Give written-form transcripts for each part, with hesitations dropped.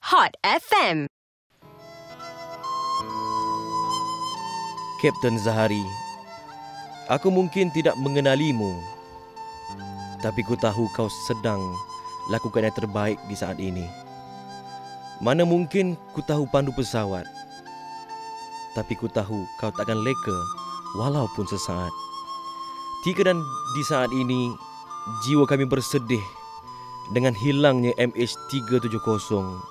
Hot FM. Kapten Zahari, aku mungkin tidak mengenalimu, tapi ku tahu kau sedang lakukan yang terbaik di saat ini. Mana mungkin ku tahu pandu pesawat, tapi ku tahu kau takkan leka walaupun sesaat. Tika dan di saat ini, jiwa kami bersedih dengan hilangnya MH370.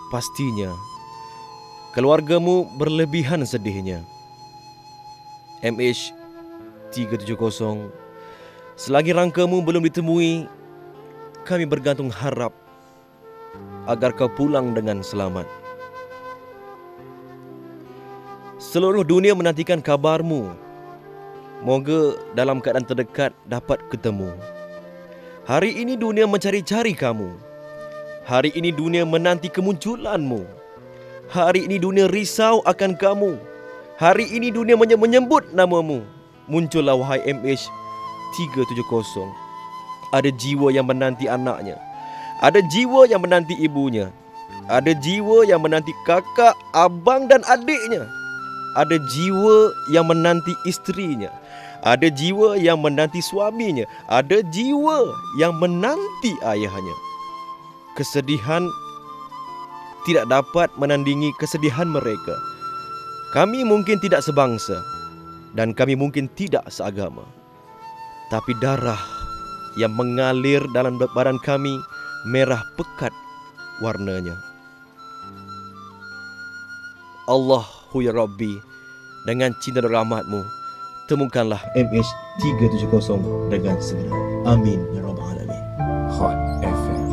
Pastinya, keluargamu berlebihan sedihnya. MH370, selagi rangkamu belum ditemui, kami bergantung harap agar kau pulang dengan selamat. Seluruh dunia menantikan kabarmu. Moga dalam keadaan terdekat dapat ketemu. Hari ini dunia mencari-cari kamu. Hari ini dunia menanti kemunculanmu. Hari ini dunia risau akan kamu. Hari ini dunia menyebut namamu. Muncullah wahai MH370. Ada jiwa yang menanti anaknya. Ada jiwa yang menanti ibunya. Ada jiwa yang menanti kakak, abang dan adiknya. Ada jiwa yang menanti istrinya. Ada jiwa yang menanti suaminya. Ada jiwa yang menanti ayahnya. Kesedihan tidak dapat menandingi kesedihan mereka. Kami mungkin tidak sebangsa dan kami mungkin tidak seagama, tapi darah yang mengalir dalam badan kami merah pekat warnanya. Allahu ya Rabbi, dengan cinta dan rahmat-Mu, temukanlah MH370 dengan segera. Amin ya Rabbal Alamin. Hot FM.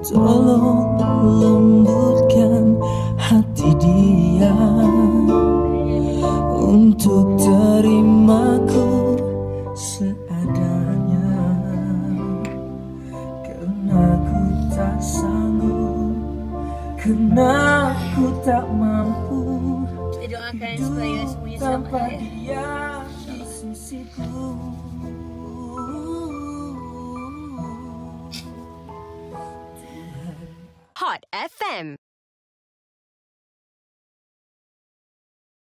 Tolong lembutkan hati dia untuk terimaku seadanya, karena ku tak sanggup, karena ku tak mampu. Kita doakan supaya semuanya selamat Tanpa ya. dia di sisiku. Hot FM.